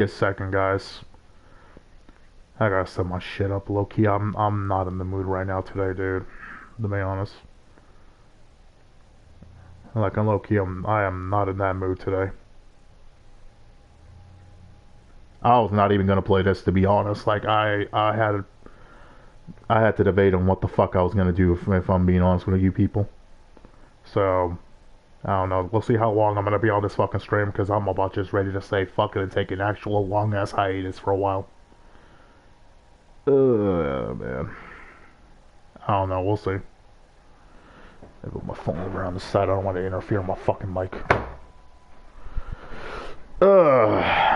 A second, guys. I gotta set my shit up low key. I'm not in the mood right now today, dude. To be honest, like I'm low key. I am not in that mood today. I was not even gonna play this, to be honest. Like I had to debate on what the fuck I was gonna do if I'm being honest with you people. So I don't know. We'll see how long I'm gonna be on this fucking stream because I'm about just ready to say fuck it and take an actual long ass hiatus for a while. Man. I don't know. We'll see. I put my phone over on the side. I don't want to interfere with my fucking mic.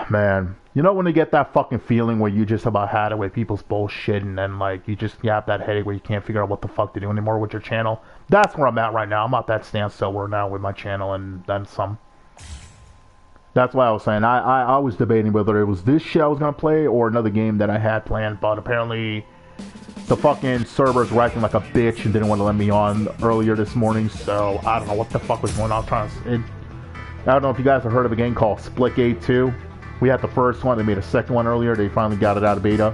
Man. You know when you get that fucking feeling where you just about had it with people's bullshit and then like you have that headache where you can't figure out what the fuck to do anymore with your channel? That's where I'm at right now. I'm at that standstill where now with my channel and then some. That's why I was saying I was debating whether it was this shit I was gonna play or another game that I had planned, but apparently the fucking servers were acting like a bitch and didn't want to let me on earlier this morning, so I don't know what the fuck was going on. I don't know if you guys have heard of a game called Splitgate 2. We had the first one, they made a second one earlier, they finally got it out of beta.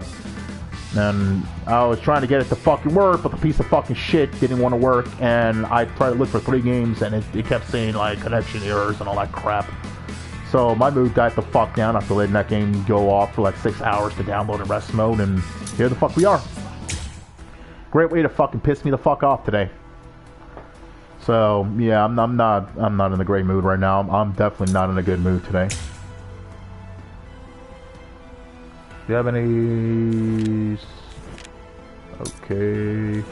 And I was trying to get it to fucking work, but the piece of fucking shit didn't want to work, and I tried to look for 3 games, and it kept saying, like, connection errors and all that crap. So my mood died the fuck down after letting that game go off for like 6 hours to download in rest mode, and here the fuck we are. Great way to fucking piss me the fuck off today. So yeah, I'm not in a great mood right now. I'm definitely not in a good mood today. Do you have any? Okay.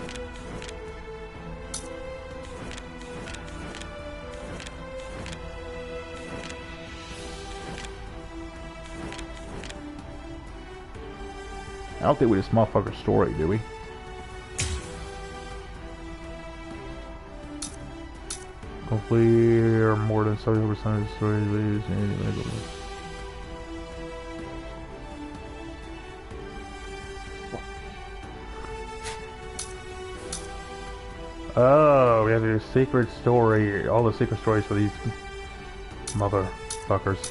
I don't think we this motherfucker's story, do we? Hopefully, more than 70% of the story. Oh, we have your secret story. All the secret stories for these motherfuckers.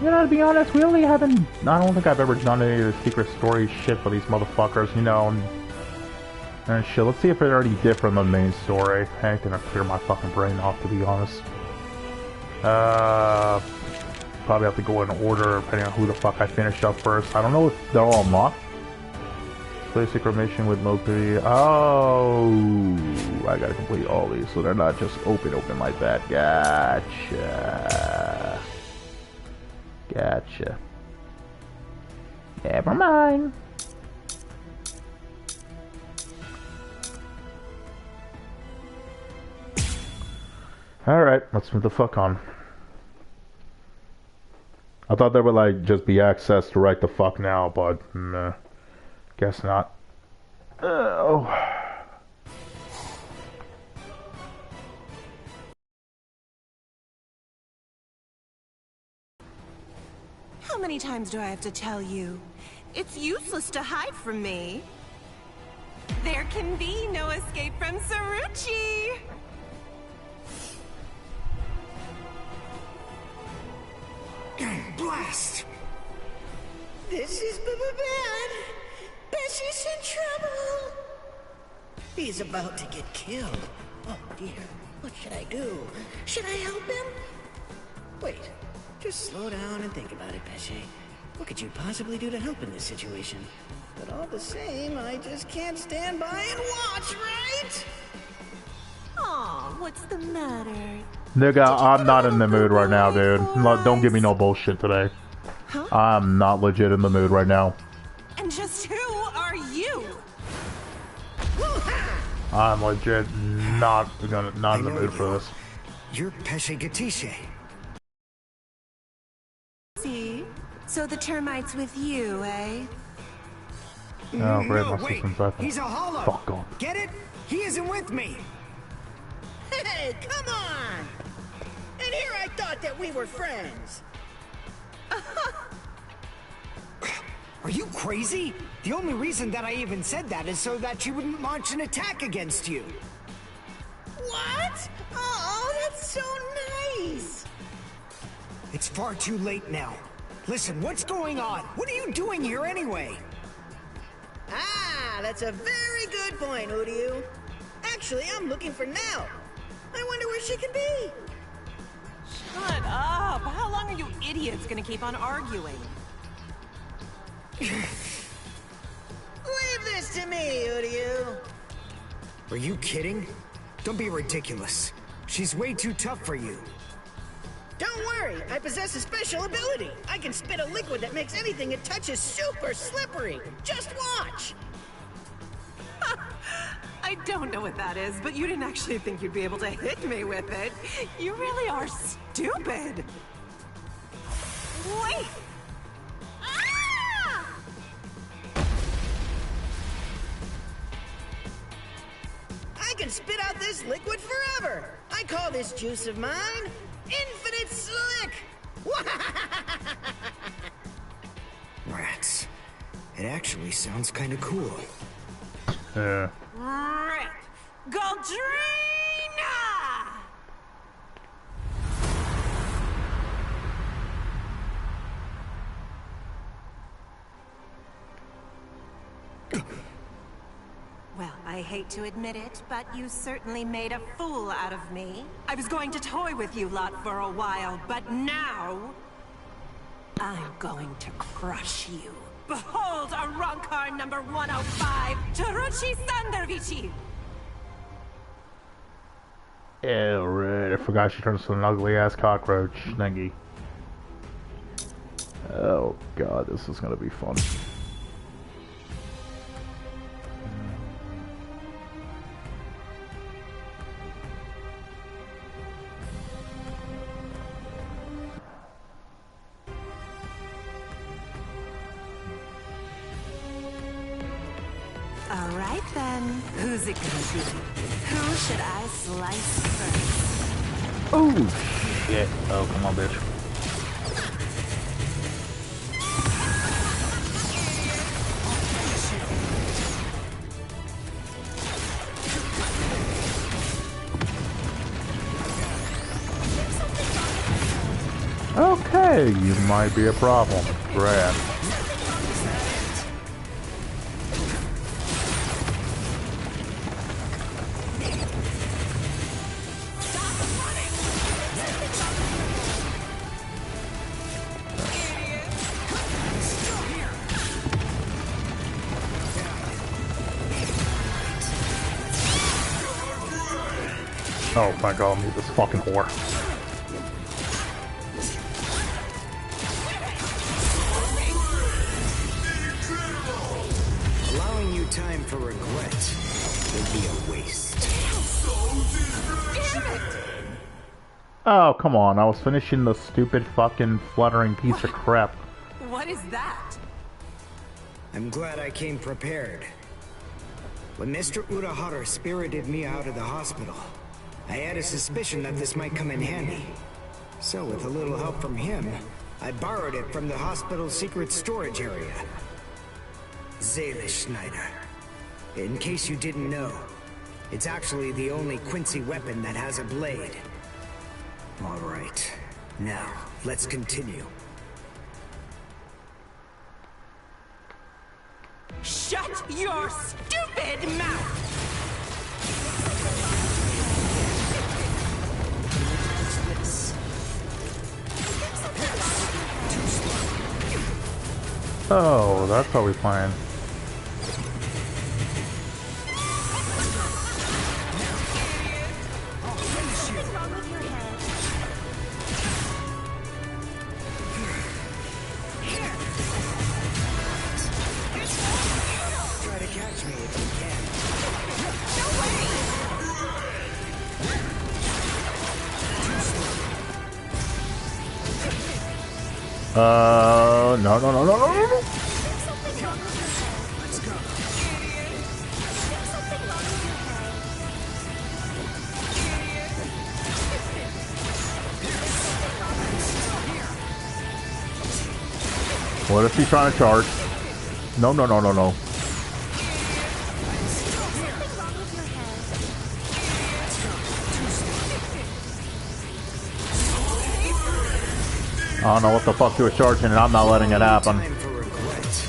You know, to be honest, we really haven't... I don't think I've ever done any of the secret story shit for these motherfuckers, you know, and shit. Let's see if it's already different than the main story. I ain't gonna clear my fucking brain off, to be honest. Probably have to go in order, depending on who the fuck I finish up first. I don't know if they're all unlocked. Play secret mission with Loki. Oh, I gotta complete all these, so they're not just open like that. Gotcha. Gotcha. Never mind. Alright, let's move the fuck on. I thought there would like just be access to right the fuck now, but guess not. Oh. How many times do I have to tell you? It's useless to hide from me. There can be no escape from Saruchi! Blast! This is bad. Bessie's in trouble. He's about to get killed. Oh dear, what should I do? Should I help him? Wait, just slow down and think about it, Bessie. What could you possibly do to help in this situation? But all the same, I just can't stand by and watch, right? Aw, what's the matter? Nigga, I'm not in the mood right now, dude. Don't give me no bullshit today. Huh? I'm not legit in the mood right now. And just who are you? I'm legit not in the mood for this. You're Pesce Gatisce. See? So the termite's with you, eh? Oh, great, No, my wait. system's back. He's a hollow. Fuck off. Get it? He isn't with me. Hey, come on! And here I thought that we were friends. Are you crazy? The only reason that I even said that is so that she wouldn't launch an attack against you. What? Oh, that's so nice. It's far too late now. Listen, what's going on? What are you doing here anyway? Ah, that's a very good point, Uryu. Actually, I'm looking for Nell. I wonder where she could be. Shut up! How long are you idiots gonna keep on arguing? Leave this to me, Uryu. Are you kidding? Don't be ridiculous. She's way too tough for you. Don't worry, I possess a special ability. I can spit a liquid that makes anything it touches super slippery. Just watch. I don't know what that is, but you didn't actually think you'd be able to hit me with it. You really are stupid. Wait! Ah! I can spit out this liquid forever. I call this juice of mine Infinite Slick. Rats. It actually sounds kind of cool. Yeah. Right. Goldrina! Well, I hate to admit it, but you certainly made a fool out of me. I was going to toy with you lot for a while, but now... I'm going to crush you. Behold a Rancor number 105, Taruchi Sandervici! Yeah, right. I forgot she turns into an ugly-ass cockroach thingy. Oh god, this is gonna be fun. Alright then, who's it gonna be? Who should I slice first? Oh shit. Oh, come on, bitch. Okay, you might be a problem. Brad. Oh my god, meet this fucking whore. Allowing you time for regret would be a waste. Oh, come on. I was finishing the stupid fucking fluttering piece of crap. What is that? I'm glad I came prepared. When Mr. Urahara spirited me out of the hospital, I had a suspicion that this might come in handy. So with a little help from him, I borrowed it from the hospital's secret storage area. Schneider. In case you didn't know, it's actually the only Quincy weapon that has a blade. Alright, now, let's continue. Shut your stupid mouth! Oh, that's how we playing. Try to catch me if you can. No. What if he's trying to charge? No. I don't know what the fuck you were charging, and I'm not letting it happen. Time for regret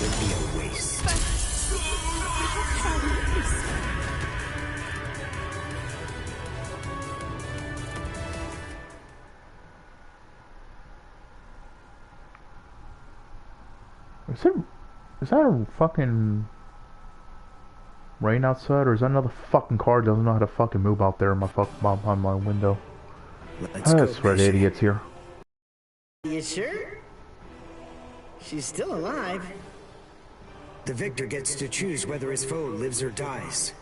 would be a waste. Is that a fucking rain outside, or is that another fucking car that doesn't know how to fucking move out there in my fucking on my window? That's where the idiots here. You sure? She's still alive. The victor gets to choose whether his foe lives or dies.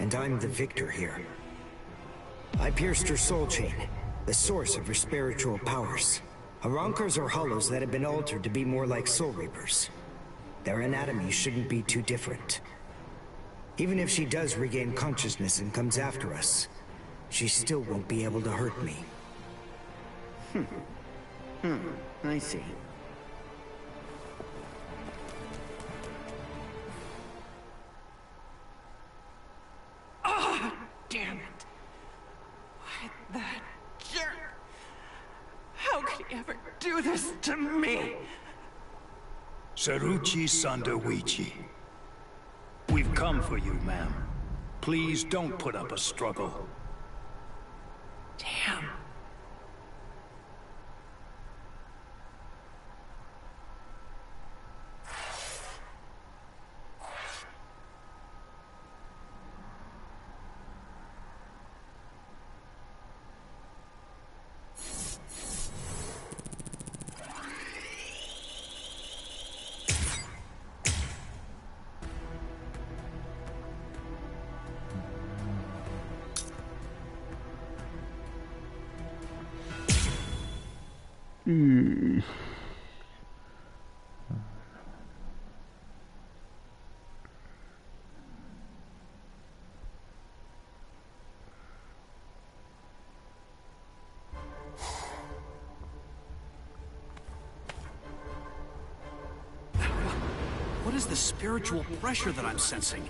And I'm the victor here. I pierced her soul chain, the source of her spiritual powers. Arankars are hollows that have been altered to be more like soul reapers. Their anatomy shouldn't be too different. Even if she does regain consciousness and comes after us, she still won't be able to hurt me. I see. Oh, damn it. Why, that jerk. How could he ever do this to me? Saruchi Sandawichi. We've come for you, ma'am. Please don't put up a struggle. Damn. What is the spiritual pressure that I'm sensing?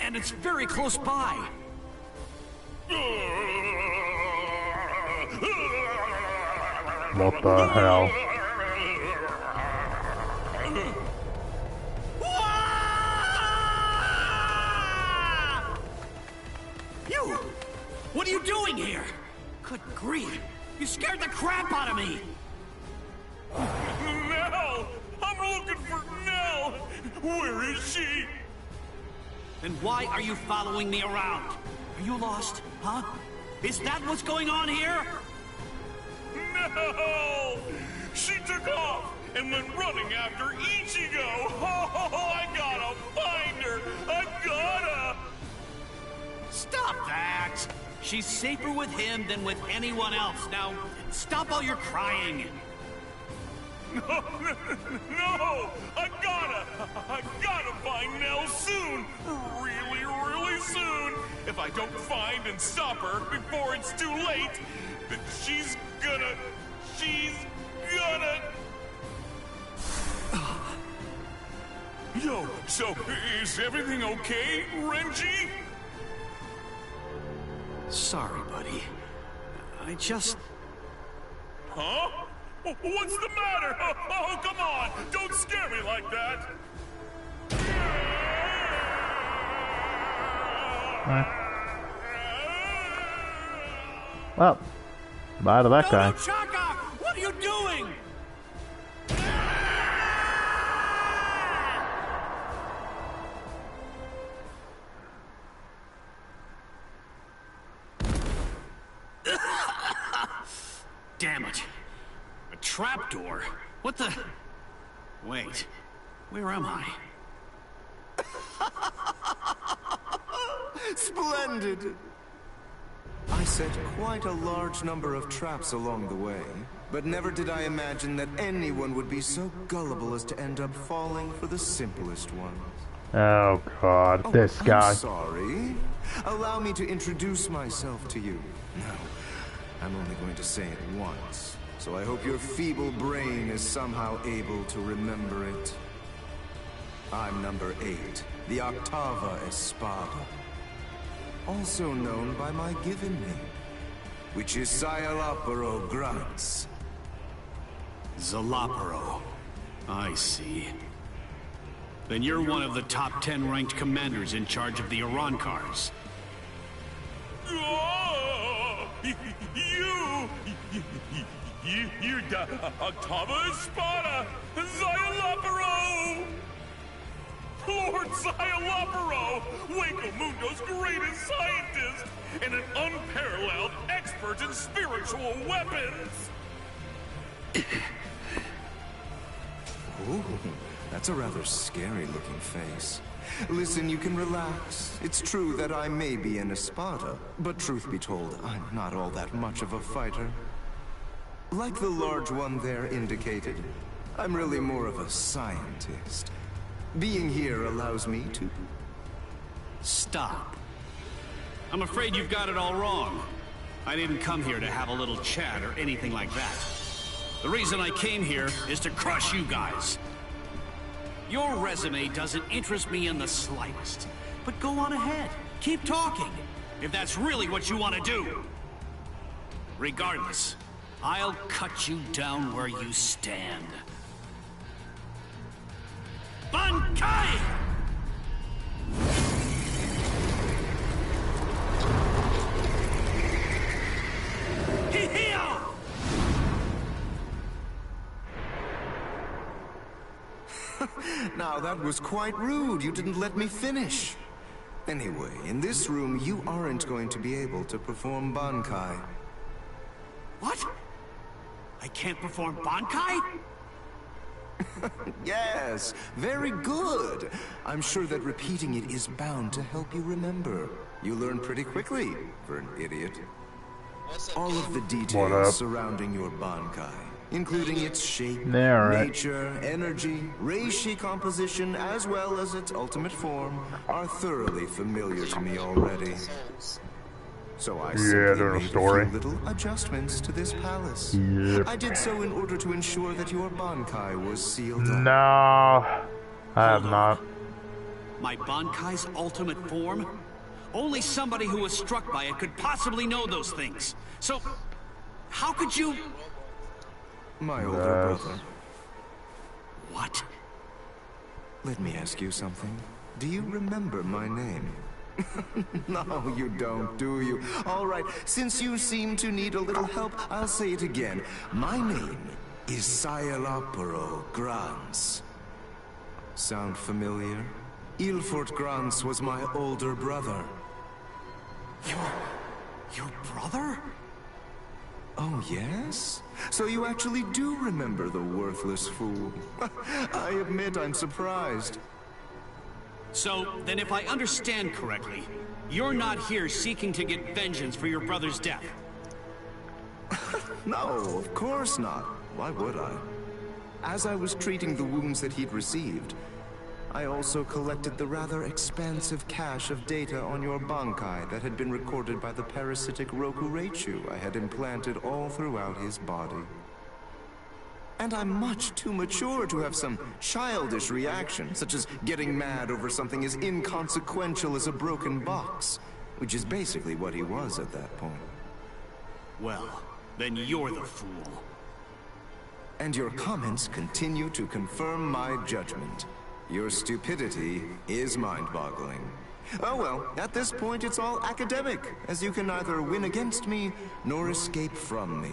And it's very close by. What the hell? You! What are you doing here? Good grief! You scared the crap out of me! Nell! I'm looking for Nell! Where is she? Then why are you following me around? Are you lost, huh? Is that what's going on here? No! She took off and went running after Ichigo! Oh, I gotta find her! I gotta! Stop that! She's safer with him than with anyone else. Now, stop all your crying. No! I gotta find Nell soon! Really, really soon! If I don't find and stop her before it's too late, then she's gonna... Yo, so is everything okay, Renji? Sorry, buddy. I just... Huh? What's the matter? Oh, come on! Don't scare me like that! Well, bye to that guy. Chaka! What are you doing? Damn it. A trapdoor? What the... Wait. Where am I? Splendid! I set quite a large number of traps along the way, but never did I imagine that anyone would be so gullible as to end up falling for the simplest ones. Oh god, this guy. I'm sorry. Allow me to introduce myself to you. No, I'm only going to say it once, so I hope your feeble brain is somehow able to remember it. I'm number 8, the Octava Espada. Also known by my given name, which is Sayalaparo Grants. Zalaparo. I see. Then you're one of the top 10 ranked commanders in charge of the Irankars. You're Octava Espada, Zalaparo! Lord Zalaparo, Hueco Mundo's greatest scientist, and an unparalleled expert in spiritual weapons! Ooh, that's a rather scary-looking face. Listen, you can relax. It's true that I may be an Espada, but truth be told, I'm not all that much of a fighter. Like the large one there indicated, I'm really more of a scientist. Being here allows me to... Stop. I'm afraid you've got it all wrong. I didn't come here to have a little chat or anything like that. The reason I came here is to crush you guys. Your resume doesn't interest me in the slightest. But go on ahead. Keep talking, if that's really what you want to do. Regardless, I'll cut you down where you stand. Bankai! Hihio! Now, that was quite rude. You didn't let me finish. Anyway, in this room, you aren't going to be able to perform Bankai. What? I can't perform Bankai? Yes, very good. I'm sure that repeating it is bound to help you remember. You learn pretty quickly, for an idiot. All of the details surrounding your Bankai, including its shape, nature, energy, reishi composition, as well as its ultimate form, are thoroughly familiar to me already. So I simply made a few little adjustments to this palace. I did so in order to ensure that your Bankai was sealed up. No, I have not. My Bankai's ultimate form? Only somebody who was struck by it could possibly know those things. So, how could you... My older brother. What? Let me ask you something. Do you remember my name? No, you don't, do you? All right, since you seem to need a little help, I'll say it again. My name is Zalaparo Grans. Sound familiar? Ilfort Grans was my older brother. Your brother? Oh, yes? So you actually do remember the worthless fool. I admit I'm surprised. So, then if I understand correctly, you're not here seeking to get vengeance for your brother's death. No, of course not. Why would I? As I was treating the wounds that he'd received, I also collected the rather expansive cache of data on your Bankai that had been recorded by the parasitic Rokureichu I had implanted all throughout his body. And I'm much too mature to have some childish reaction, such as getting mad over something as inconsequential as a broken box, which is basically what he was at that point. Well, then you're the fool. And your comments continue to confirm my judgment. Your stupidity is mind-boggling. Oh well, at this point it's all academic, as you can neither win against me, nor escape from me.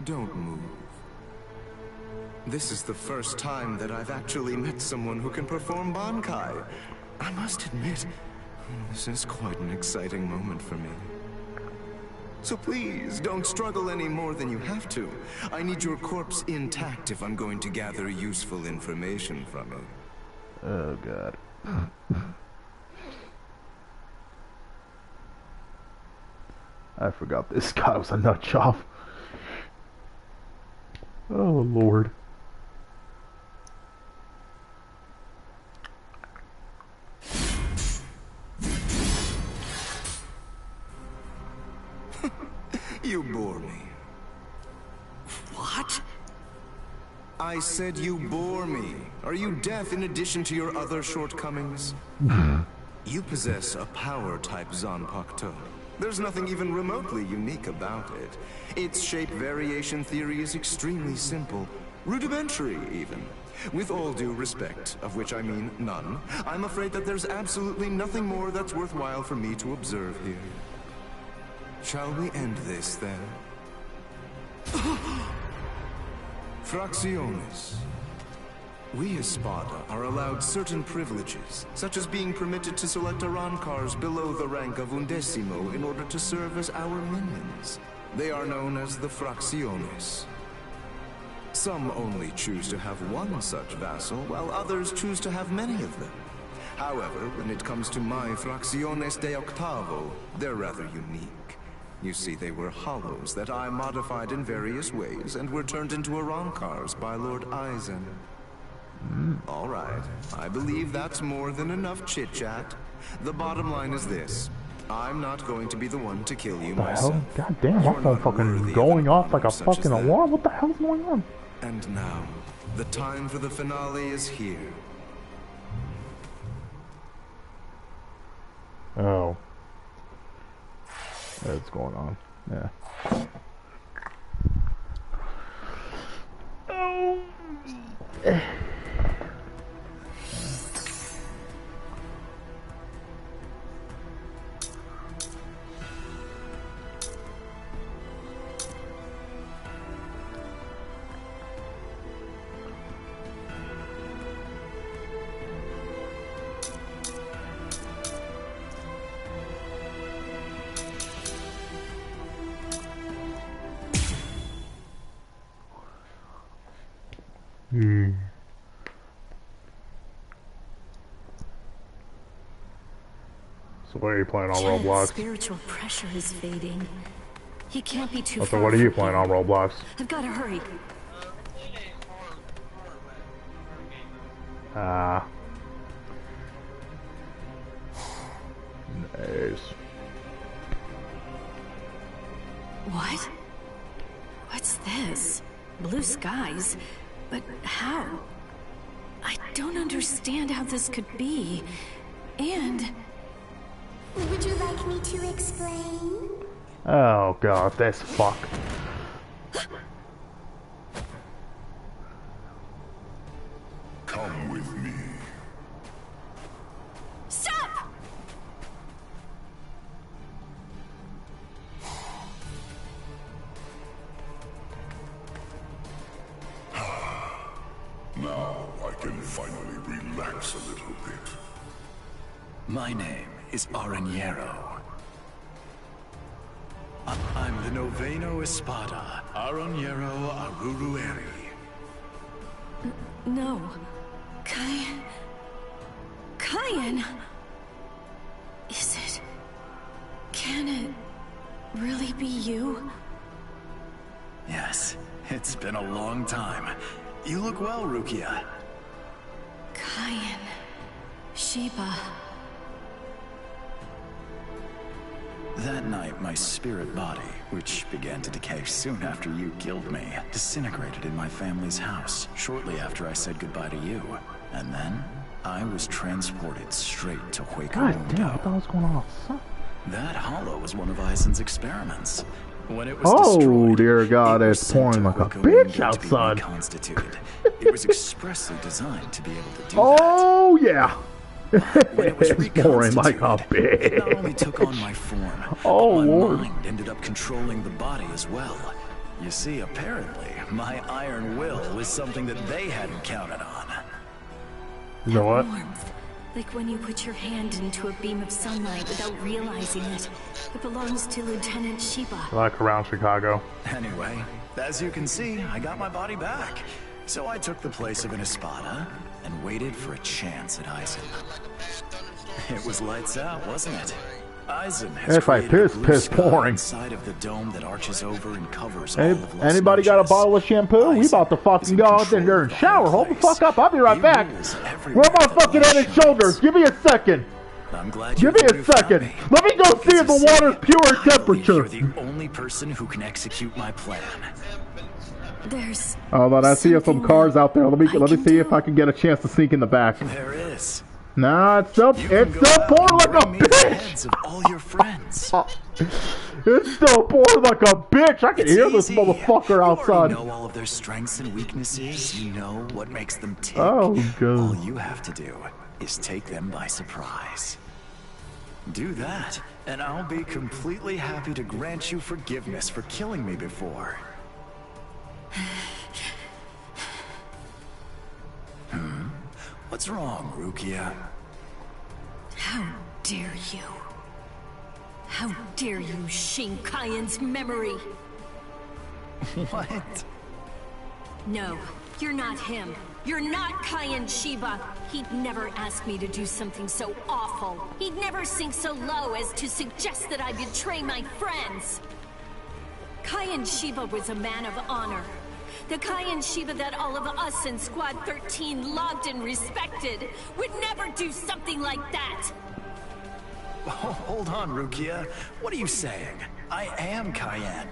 Don't move. This is the first time that I've actually met someone who can perform Bankai. I must admit, this is quite an exciting moment for me. So please, don't struggle any more than you have to. I need your corpse intact if I'm going to gather useful information from it. Oh, God. I forgot this guy was a nut job. Oh, Lord. You bore me. What? I said you bore me. Are you deaf in addition to your other shortcomings? You possess a power-type Zanpakuto. There's nothing even remotely unique about it. Its shape variation theory is extremely simple. Rudimentary, even. With all due respect, of which I mean none, I'm afraid that there's absolutely nothing more that's worthwhile for me to observe here. Shall we end this, then? Fracciones. We as Sparta are allowed certain privileges, such as being permitted to select Arancars below the rank of Undecimo in order to serve as our minions. They are known as the Fracciones. Some only choose to have one such vassal, while others choose to have many of them. However, when it comes to my Fracciones de Octavo, they're rather unique. You see, they were hollows that I modified in various ways and were turned into Arancars by Lord Eisen. All right, I believe that's more than enough chit-chat. The bottom line is this. I'm not going to be the one to kill you myself. God damn, my phone fucking going off like a fucking alarm. What the hell's going on? And now, the time for the finale is here. Oh. What's going on? Yeah. Oh. So what are you playing on Roblox? Spiritual pressure is fading. He can't be too So far. what are you playing on Roblox? I've got to hurry. Nice. What? What's this? Blue skies? But how? I don't understand how this could be. And... Would you like me to explain? Oh god, this fuck. Come with me. Stop! Now I can finally relax a little bit. My name is Aranjero. I'm the Noveno Espada, Aranjero Arurueri. No. Kyan? Is it... Can it really be you? Yes, it's been a long time. You look well, Rukia. Kyan... Sheba... That night, my spirit body, which began to decay soon after you killed me, disintegrated in my family's house shortly after I said goodbye to you. And then, I was transported straight to Hueco God Mundo. damn, what the hell's going on outside? That hollow was one of Eisen's experiments. When it was Oh destroyed, dear god, it was it's sent pouring to like a Hueco bitch Mundo to be outside. reconstituted. It was expressly designed to be able to do Oh yeah. that. When it was It's pouring like a reconstituted, it not only bitch. took on my form, Oh, but my Lord. mind ended up controlling the body as well. You see, apparently, my iron will was something that they hadn't counted on. You know what? Warmth. Like when you put your hand into a beam of sunlight without realizing it. It belongs to Lieutenant Sheba. Like around Chicago. Anyway, as you can see, I got my body back. So I took the place of an Espada and waited for a chance at Eisen. It was lights out, wasn't it? Eisen has It's like created a blue piss sky pouring. inside of the dome that arches over and covers all of Los Anybody got a Angeles. bottle of shampoo? We Eisen about to is fucking in go out control there of and the shower. whole Hold the place. fuck up. I'll be right He back. rules everywhere Where my that fucking light head and shines. shoulders? Give me a second. I'm glad Give you me think a you found second. me. Let me go see Because if the you see, water's pure I believe temperature. You're the only person who can execute my plan. There's... Oh, but I see some something cars out there. Let me I can see if do. I can get a chance to sneak in the back. There is. Nah, it's still You can go out pouring and like a bring me the bitch. heads of all your friends. It's still pouring like a bitch. I can hear this easy. motherfucker outside. You already know all of their strengths and weaknesses. You know what makes them tick. Oh, good. All you have to do is take them by surprise. Do that, and I'll be completely happy to grant you forgiveness for killing me before. What's wrong, Rukia? How dare you? How dare you shame Kayan's memory? What? No, you're not him. You're not Kayan Shiba. He'd never ask me to do something so awful. He'd never sink so low as to suggest that I betray my friends. Kayan Shiba was a man of honor. The Kayan Shiba that all of us in Squad 13 loved and respected would never do something like that. Oh, hold on, Rukia. What are you saying? I am Cayenne.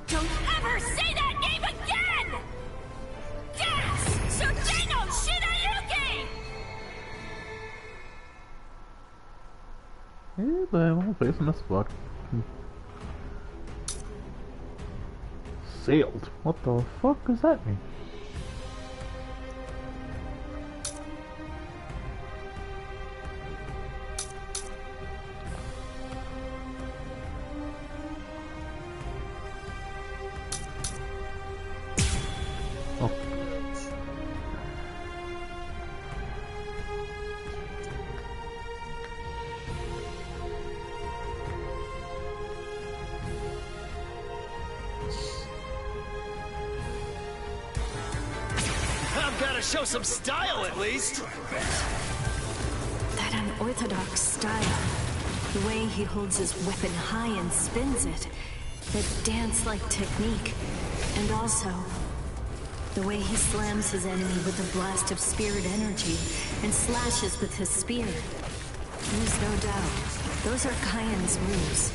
Don't ever say that name again! Yes! Sugeno Shinayuki! I'm facing this fuck. Sealed. What the fuck does that mean? Oh. I've got to show some style at least. That unorthodox style. The way he holds his weapon high and spins it. That dance-like technique. And also, the way he slams his enemy with a blast of spirit energy and slashes with his spear. There's no doubt. Those are Kayan's moves.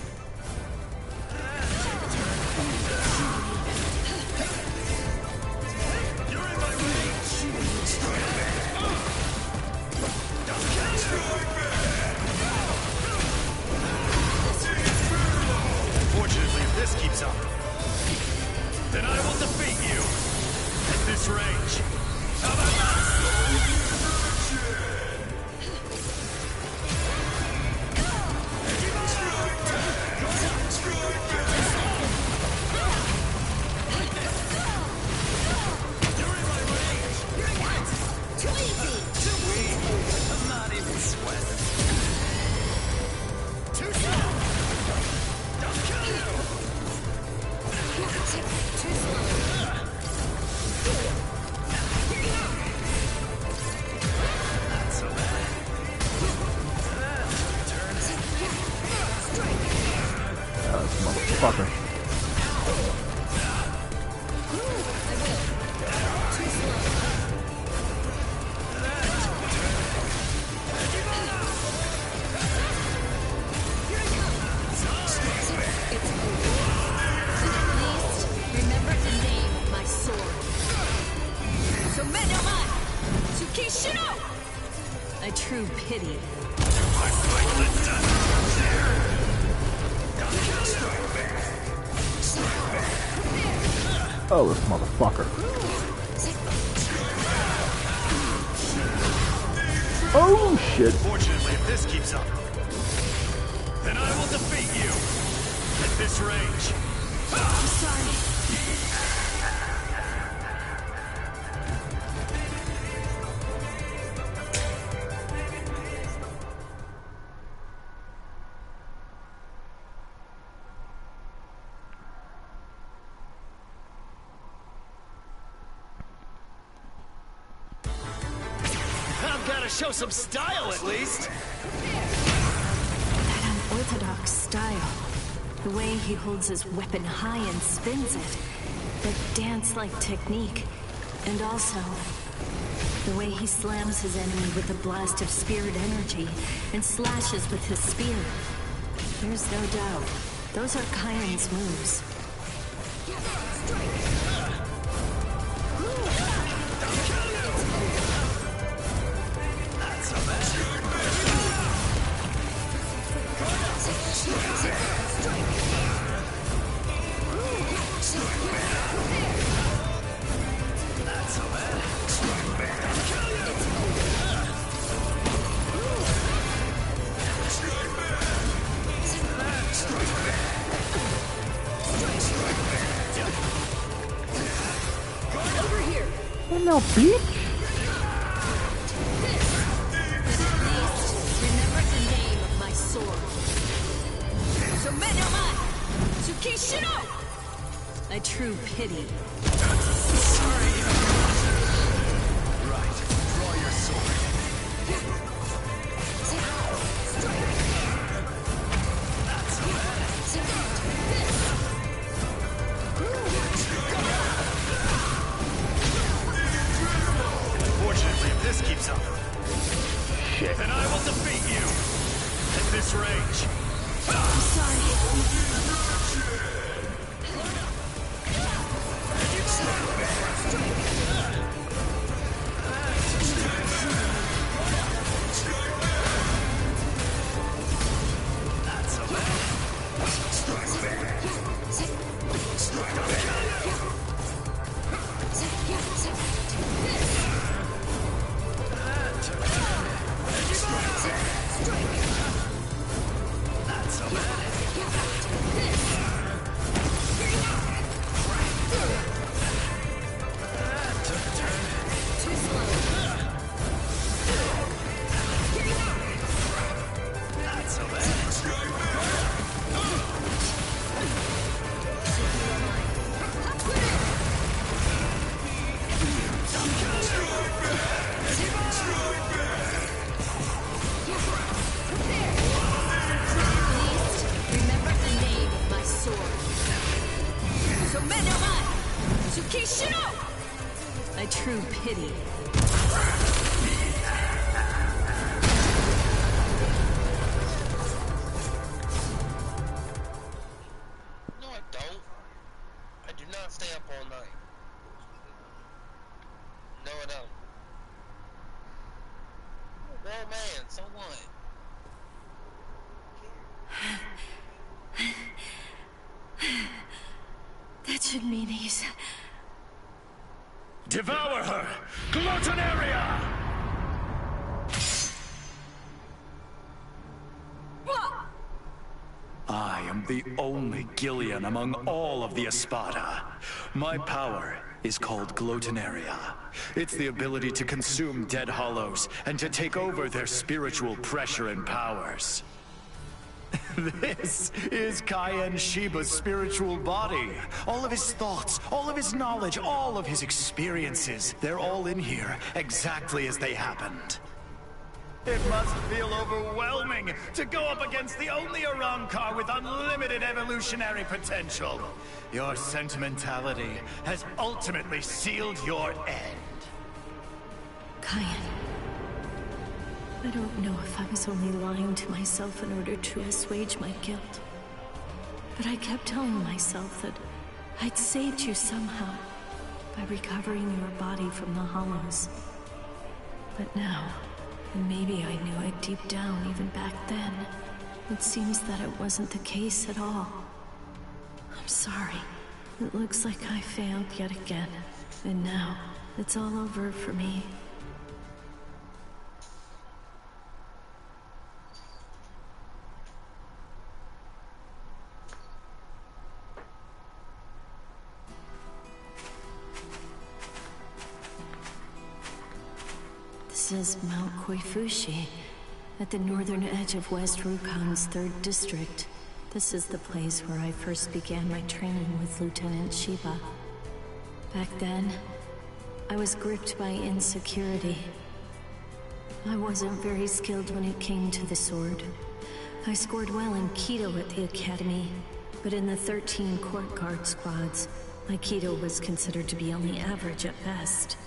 Fortunately, if this keeps up, then I will defeat you at this range. How about that? I'm not even sweating. Motherfucker. Remember the name of my sword. Somenomai! Tsukishino! A true pity. Oh, this motherfucker. Oh, shit. Fortunately, if this keeps up, then I will defeat you at this range. I'm sorry. I've got to show some style at least. That unorthodox style. The way he holds his weapon high and spins it. That dance-like technique. And also, the way he slams his enemy with a blast of spirit energy and slashes with his spear. There's no doubt. Those are Kayan's moves. No, bitch. Remember the name of my sword. Somenomai! Tsukishiro! A true pity. Sorry. Right. Draw your sword. That's so bad. Unfortunately, if this keeps up, Shit. then I will defeat you at this range. I'm sorry. That's so bad. That's so bad. Too slow. That's so bad. Remember the name of my sword. Somenomai! Tsukishiro! A true pity. No, I don't. I do not stay up all night. No, I don't. Well, man, so what? That should mean he's... Devour her! Gluttonaria! I am the only Gillian among all of the Espada. My power is called Gluttonaria. It's the ability to consume dead hollows and to take over their spiritual pressure and powers. This is Cayenne Shiba's spiritual body. All of his thoughts, all of his knowledge, all of his experiences, they're all in here, exactly as they happened. It must feel overwhelming to go up against the only Arankar with unlimited evolutionary potential. Your sentimentality has ultimately sealed your end. Cayenne. I don't know if I was only lying to myself in order to assuage my guilt. But I kept telling myself that I'd saved you somehow by recovering your body from the hollows. But now, and maybe I knew it deep down even back then, it seems that it wasn't the case at all. I'm sorry. It looks like I failed yet again. And now, it's all over for me. This is Mount Koifushi, at the northern edge of West Rukon's 3rd district. This is the place where I first began my training with Lieutenant Shiba. Back then, I was gripped by insecurity. I wasn't very skilled when it came to the sword. I scored well in Kido at the academy, but in the 13 court guard squads, my Kido was considered to be only average at best.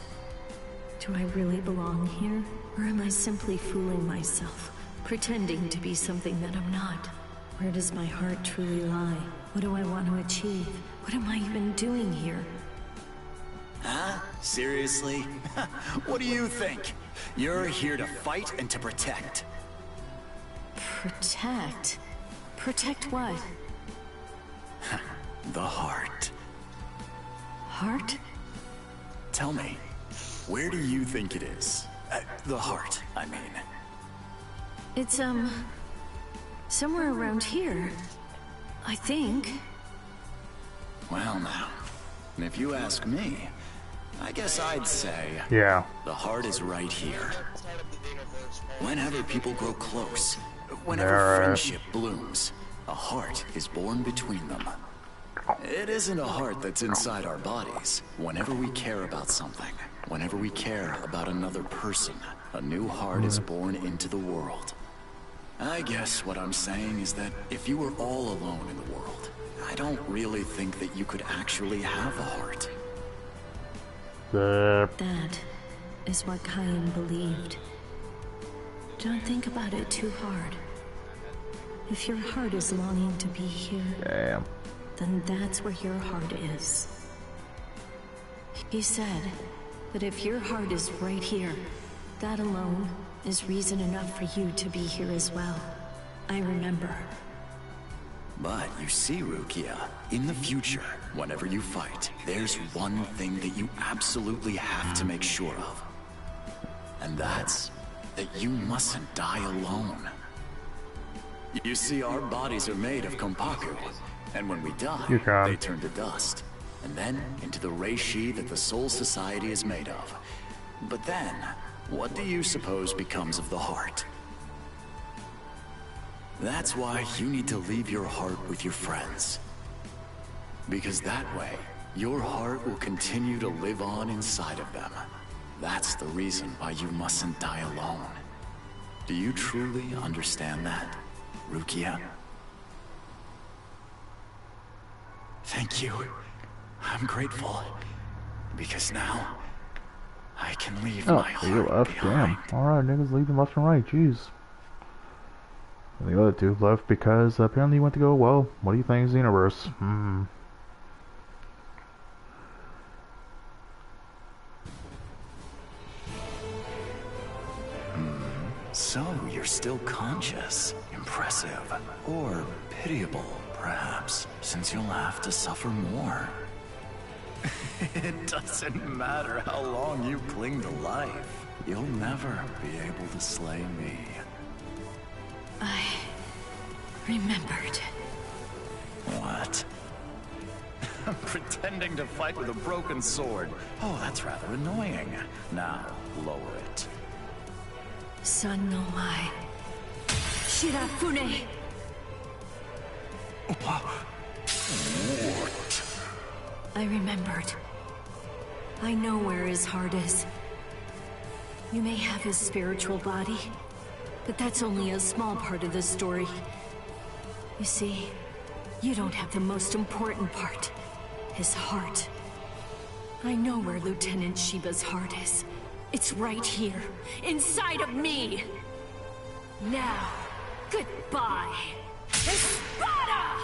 Do I really belong here? Or am I simply fooling myself, pretending to be something that I'm not? Where does my heart truly lie? What do I want to achieve? What am I even doing here? Huh? Seriously? What do you think? You're here to fight and to protect. Protect? Protect what? The heart. Heart? Tell me, where do you think it is? The heart, I mean. It's, somewhere around here. I think. Well now, if you ask me, I guess I'd say Yeah. the heart is right here. Whenever people grow close, whenever friendship blooms, a heart is born between them. It isn't a heart that's inside our bodies. Whenever we care about something, whenever we care about another person, a new heart is born into the world. I guess what I'm saying is that if you were all alone in the world, I don't really think that you could actually have a heart. That is what Kyan believed. Don't think about it too hard. If your heart is longing to be here, then that's where your heart is. He said that if your heart is right here, that alone is reason enough for you to be here as well. I remember. But you see, Rukia, in the future, whenever you fight, there's one thing that you absolutely have to make sure of. And that's that you mustn't die alone. You see, our bodies are made of kompaku, and when we die, they turn to dust, and then into the reishi that the Soul Society is made of. But then, what do you suppose becomes of the heart? That's why you need to leave your heart with your friends. Because that way, your heart will continue to live on inside of them. That's the reason why you mustn't die alone. Do you truly understand that, Rukia? Thank you. I'm grateful. Because now, I can leave my heart you left? behind. Damn. Alright, niggas leaving left and right, jeez. And the other two left because apparently you went to go, well, what do you think is the universe? So, you're still conscious. Impressive. Or pitiable, perhaps, since you'll have to suffer more. It doesn't matter how long you cling to life. You'll never be able to slay me. I remembered. What? I'm pretending to fight with a broken sword. Oh, that's rather annoying. Now, lower it. Sun no Mai. Shirafune! What? I remembered. I know where his heart is. You may have his spiritual body, but that's only a small part of the story. You see, you don't have the most important part. His heart. I know where Lieutenant Shiba's heart is. It's right here, inside of me! Now, goodbye! Espada!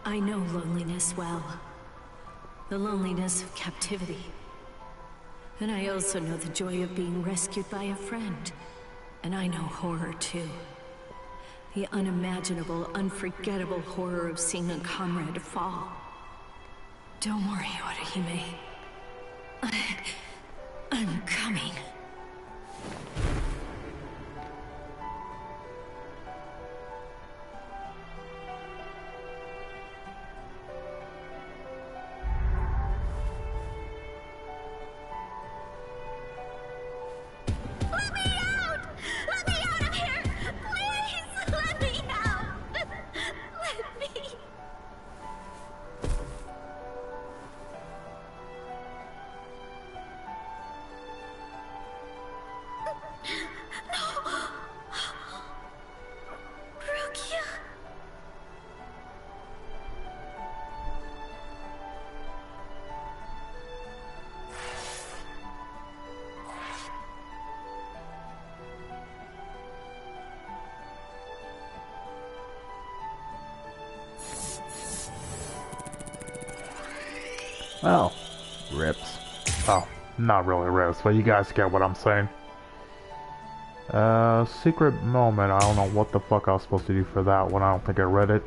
I know loneliness well. The loneliness of captivity. And I also know the joy of being rescued by a friend. And I know horror too. The unimaginable, unforgettable horror of seeing a comrade fall. Don't worry, Orihime. I'm coming. Well, rips. Oh, not really rips, but you guys get what I'm saying. Secret moment. I don't know what the fuck I was supposed to do for that one. I don't think I read it.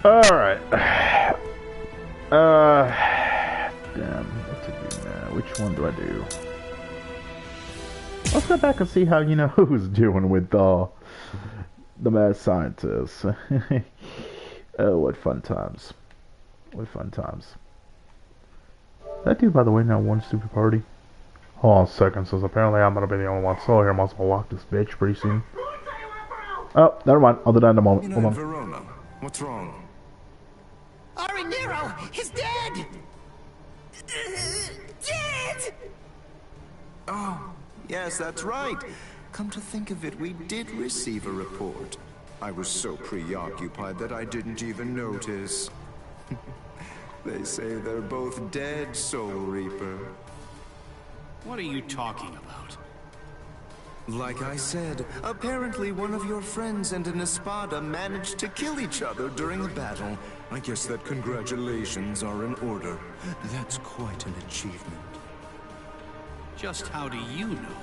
Alright. Damn, what to do now? Which one do I do? Let's go back and see how, you know, who's doing with the mad scientist. Oh, what fun times. What fun times. That dude, by the way, now one stupid party. Hold on a second, so apparently I'm gonna be the only one. So here, I might as well lock this bitch pretty soon. Oh, never mind. I'll do that in a moment. You know, Hold on. Verona, what's wrong? Ari Nero is dead! Dead! Oh, yes, that's right. Come to think of it, we did receive a report. I was so preoccupied that I didn't even notice. They say they're both dead, Soul Reaper. What are you talking about? Like I said, apparently one of your friends and an Espada managed to kill each other during a battle. I guess that congratulations are in order. That's quite an achievement. Just how do you know?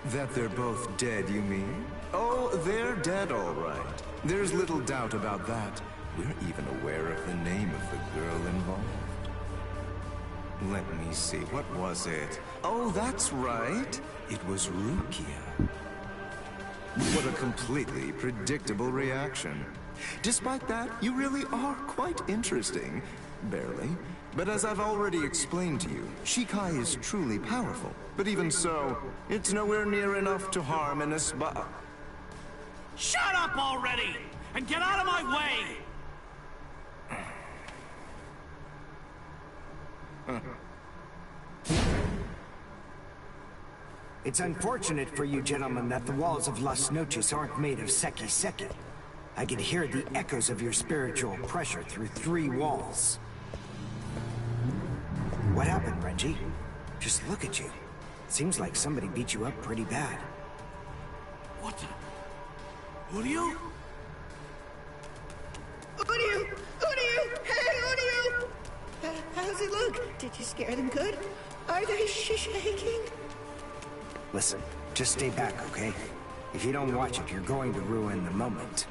That they're both dead, you mean? Oh, they're dead, all right. There's little doubt about that. We're even aware of the name of the girl involved. Let me see, what was it? Oh, that's right. It was Rukia. What a completely predictable reaction. Despite that, you really are quite interesting. Barely. But as I've already explained to you, Shikai is truly powerful. But even so, it's nowhere near enough to harm an Espada. Shut up already! And get out of my way! It's unfortunate for you gentlemen that the walls of Las Noches aren't made of seki-seki. I can hear the echoes of your spiritual pressure through 3 walls. What happened, Renji? Just look at you. Seems like somebody beat you up pretty bad. What the? Uryu? Uryu! Uryu! Hey, Uryu! How's it look? Did you scare them good? Are they shaking? Listen, just stay back, okay? If you don't watch it, you're going to ruin the moment.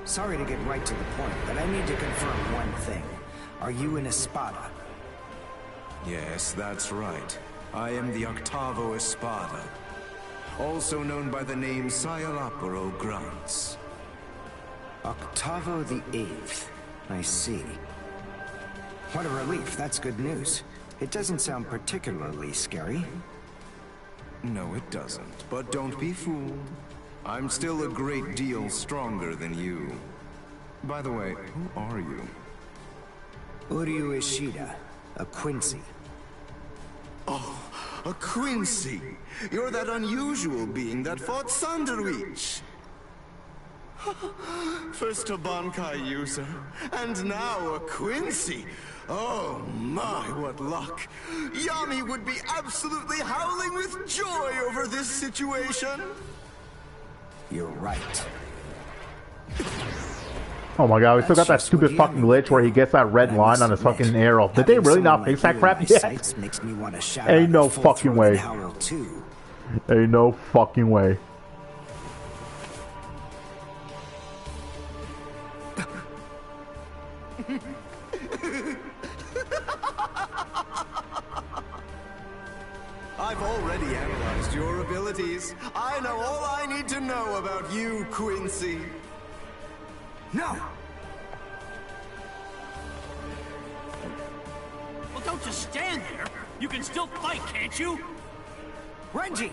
Sorry to get right to the point, but I need to confirm one thing. Are you an Espada? Yes, that's right. I am the Octavo Espada, also known by the name Sayalaparo Grants. Octavo the 8th. I see. What a relief, that's good news. It doesn't sound particularly scary. No, it doesn't. But don't be fooled. I'm still a great deal stronger than you. By the way, who are you? Uryu Ishida, a Quincy. Oh, a Quincy! You're that unusual being that fought Sanderwich! First a Bankai user, and now a Quincy! Oh my, what luck! Yami would be absolutely howling with joy over this situation! You're right. Oh my god, we still got that stupid fucking glitch where he gets that red line on his fucking arrow. Did they really not fix that crap yet? Ain't no fucking way. Ain't no fucking way. I've already analyzed your abilities. I know all I need to know about you, Quincy. No! Well, don't just stand there. You can still fight, can't you? Renji!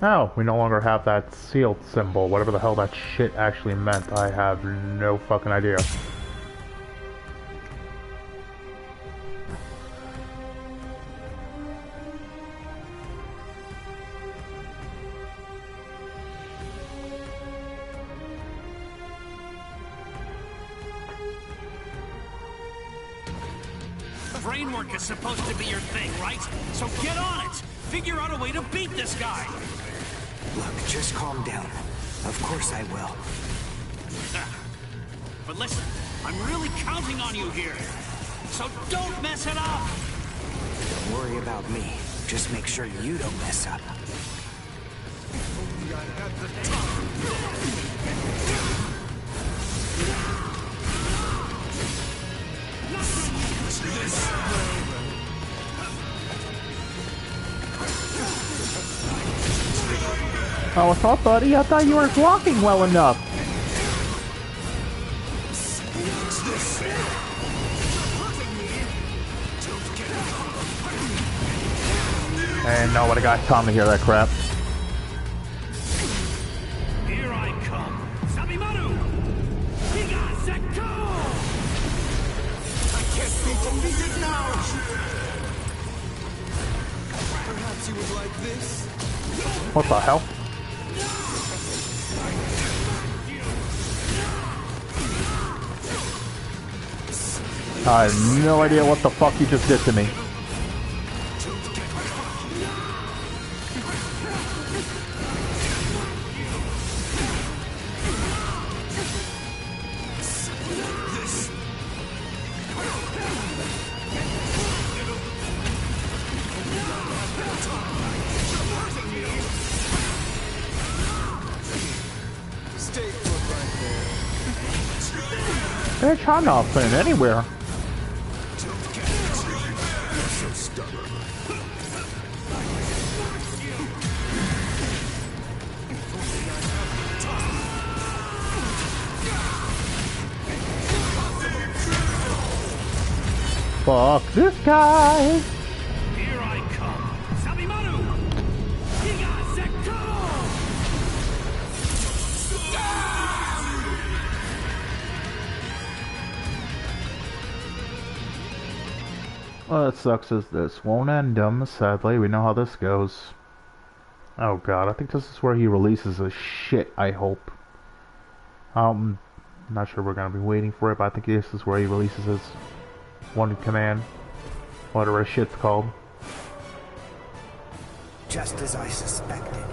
Oh, we no longer have that sealed symbol. Whatever the hell that shit actually meant, I have no fucking idea. Brainwork is supposed to be your thing, right? So get on it! Figure out a way to beat this guy! Look, just calm down. Of course I will. But listen, I'm really counting on you here. So don't mess it up! Don't worry about me. Just make sure you don't mess up. Oh, what's up, buddy? I thought you weren't blocking well enough. And nobody got time to hear that crap. Here I come. Sabimaru! Higa Sekko! I can't be defeated now! Perhaps you would like this? What the hell? I have no idea what the fuck you just did to me. Bitch, I'm not playing anywhere. Fuck this guy! Here I come. Sabimaru! Higa Sekko! Well, that sucks as this won't end him, sadly. We know how this goes. Oh god, I think this is where he releases his shit, I hope. I'm not sure we're gonna be waiting for it, but I think this is where he releases his one command. Whatever shit's called. Just as I suspected.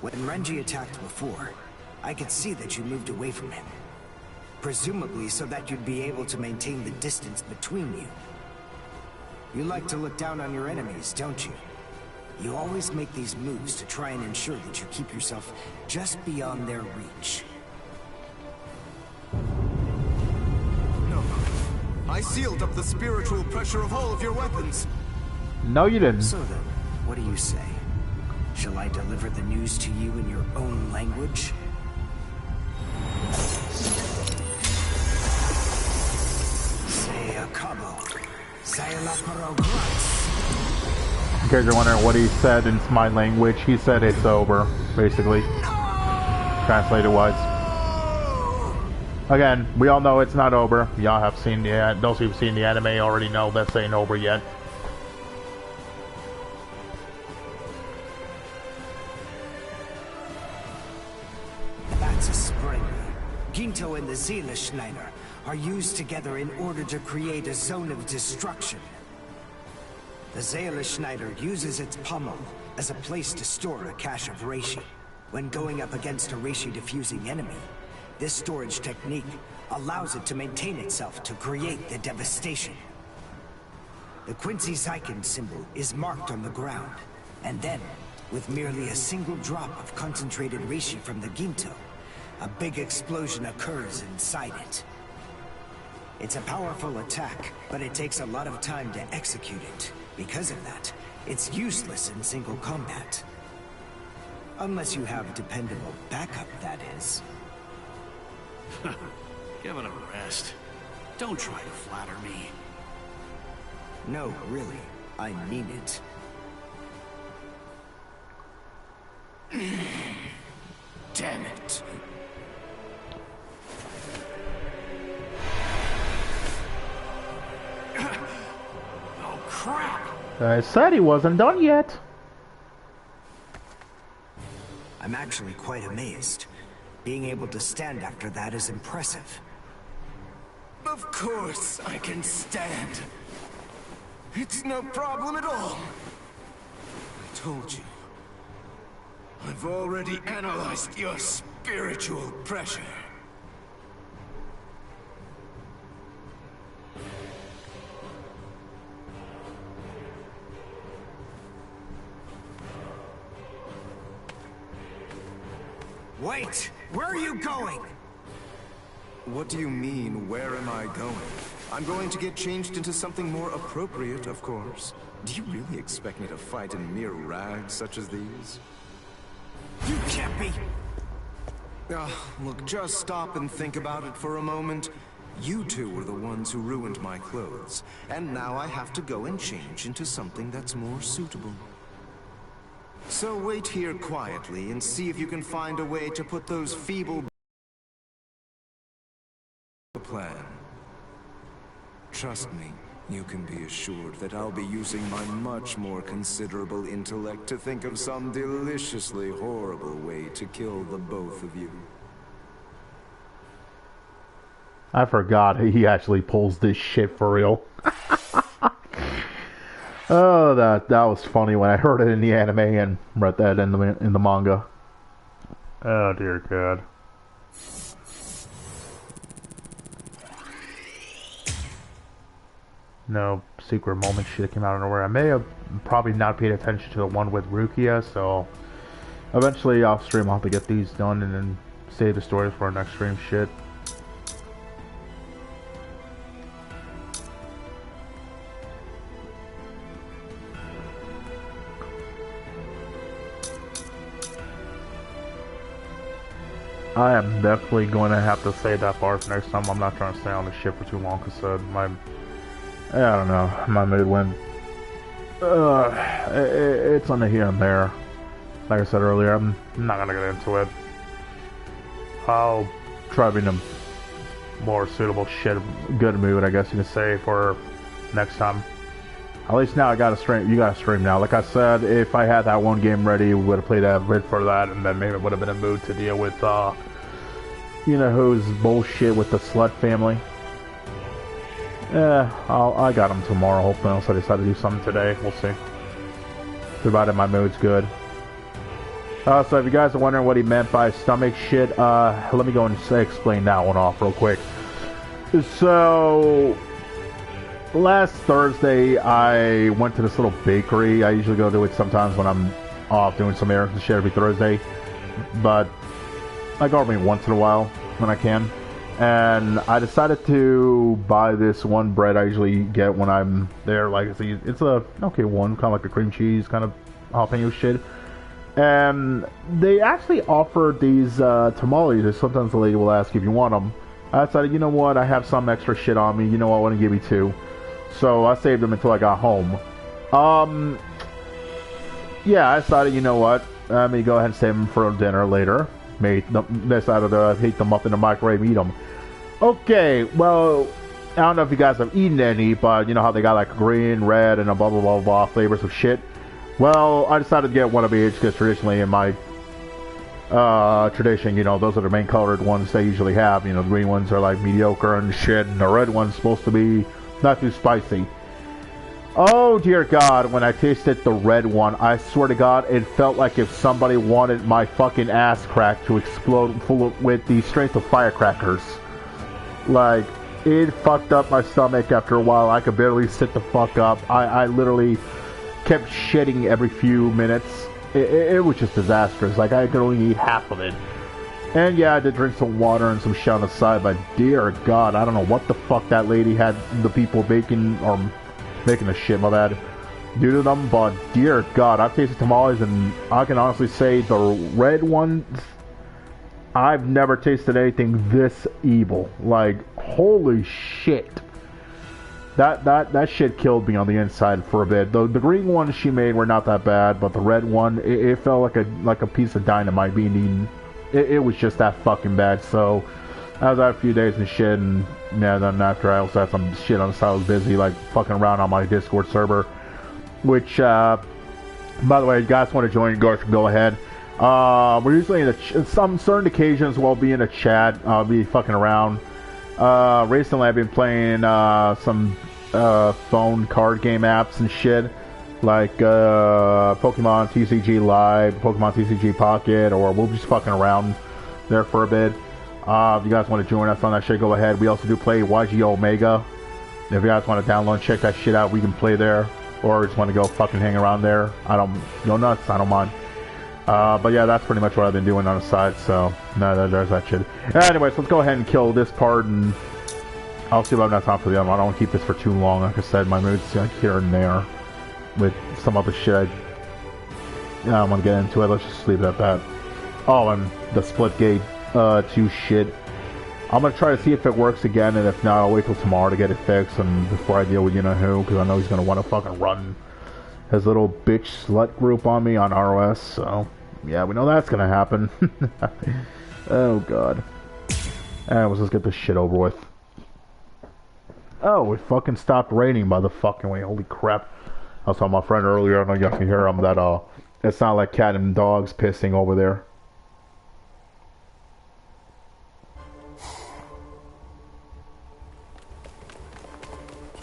When Renji attacked before, I could see that you moved away from him. Presumably so that you'd be able to maintain the distance between you. You like to look down on your enemies, don't you? You always make these moves to try and ensure that you keep yourself just beyond their reach. No. I sealed up the spiritual pressure of all of your weapons. No, you didn't. So then, what do you say? Shall I deliver the news to you in your own language? In case you're wondering what he said in my language, he said it's over, basically. Translated wise. Again, we all know it's not over. Y'all have seen the those who've seen the anime already know this ain't over yet. That's a spring. Ginto and the Seele Schneider are used together in order to create a zone of destruction. The Seele Schneider uses its pommel as a place to store a cache of reishi. When going up against a reishi-diffusing enemy, this storage technique allows it to maintain itself to create the devastation. The Quincy Zyken symbol is marked on the ground, and then, with merely a single drop of concentrated reishi from the Ginto, a big explosion occurs inside it. It's a powerful attack, but it takes a lot of time to execute it. Because of that, it's useless in single combat. Unless you have dependable backup, that is. Give it a rest. Don't try to flatter me. No, really. I mean it. Damn it. Oh, crap! I said he wasn't done yet. I'm actually quite amazed. Being able to stand after that is impressive. Of course I can stand. It's no problem at all. I told you. I've already analyzed your spiritual pressure. Wait! Where are you going? What do you mean, where am I going? I'm going to get changed into something more appropriate, of course. Do you really expect me to fight in mere rags such as these? You can't be... Look, just stop and think about it for a moment. You two were the ones who ruined my clothes, and now I have to go and change into something that's more suitable. So wait here quietly and see if you can find a way to put those feeble... plan. Trust me, you can be assured that I'll be using my much more considerable intellect to think of some deliciously horrible way to kill the both of you. I forgot he actually pulls this shit for real. Oh, that was funny when I heard it in the anime and read that in the manga. Oh dear God. No secret moment shit came out of nowhere. I may have probably not paid attention to the one with Rukia, so eventually off stream I'll have to get these done and then save the story for our next stream shit. I am definitely going to have to save that part for next time. I'm not trying to stay on the ship for too long because I don't know, my mood went, it's on the here and there. Like I said earlier, I'm not going to get into it. I'll try being a more suitable shit, good mood, I guess you can say, for next time. At least now I got to stream, you got to stream now. Like I said, if I had that one game ready, we would have played that bit for that, and then maybe it would have been a mood to deal with, you know who's bullshit with the slut family. I got them tomorrow, hopefully, unless I decide to do something today. We'll see. Provided my mood's good. So if you guys are wondering what he meant by stomach shit, let me go and explain that one off real quick. So, last Thursday, I went to this little bakery. I usually go to it sometimes when I'm off doing some errands and shit every Thursday. But I go every once in a while when I can. And I decided to buy this one bread I usually get when I'm there. Like, it's a okay one, kind of like a cream cheese, kind of jalapeno shit. And they actually offered these tamales. Sometimes the lady will ask if you want them. I decided, you know what, I have some extra shit on me. You know what, I want to give you two. So I saved them until I got home. Yeah, I decided, you know what, let me go ahead and save them for dinner later. Decided to heat them up in the microwave and eat them. Okay, well, I don't know if you guys have eaten any, but you know how they got like green, red, and a blah blah blah blah flavors of shit. Well, I decided to get one of each because traditionally in my tradition, you know, those are the main colored ones they usually have. You know, the green ones are like mediocre and shit, and the red one's supposed to be not too spicy. Oh dear God, when I tasted the red one, I swear to God, it felt like if somebody wanted my fucking ass crack to explode with the strength of firecrackers. Like, it fucked up my stomach after a while. I could barely sit the fuck up. I literally kept shitting every few minutes. It was just disastrous. Like, I could only eat half of it. And yeah, I did drink some water and some shit on the side, but dear God, I don't know what the fuck that lady had the people baking, or making the shit, my bad, do to them, but dear God, I've tasted tamales, and I can honestly say the red ones, I've never tasted anything this evil. Like, holy shit. That shit killed me on the inside for a bit. The green ones she made were not that bad, but the red one, it felt like a piece of dynamite being eaten. It was just that fucking bad. So I was out a few days and shit, and yeah, then after I also had some shit on the side. I was busy like fucking around on my Discord server, which by the way, if you guys want to join, go ahead. We're usually in some certain occasions we'll be in a chat. I'll be fucking around. Recently I've been playing some phone card game apps and shit, like Pokemon TCG Live, Pokemon TCG Pocket, or we'll just fucking around there for a bit. If you guys want to join us on that shit, go ahead. We also do play YG Omega. If you guys want to download and check that shit out, we can play there, or just want to go fucking hang around there. I don't go nuts. I don't mind. But yeah, that's pretty much what I've been doing on the side, so no, there's that shit. Anyways, let's go ahead and kill this part, and I'll see if I've got time for the other one. I don't want to keep this for too long. Like I said, my mood's like here and there with some other shit I don't want to get into it. Let's just leave it at that. Oh, and the split gate 2 shit. I'm going to try to see if it works again, and if not, I'll wait till tomorrow to get it fixed, and before I deal with you-know-who, because I know he's going to want to fucking run his little bitch slut group on me on ROS, so yeah, we know that's going to happen. Oh, God. Let's just get this shit over with. Oh, it fucking stopped raining by the fucking way. Holy crap. I was talking to my friend earlier, I know you can hear him, that it's not like cat and dogs pissing over there.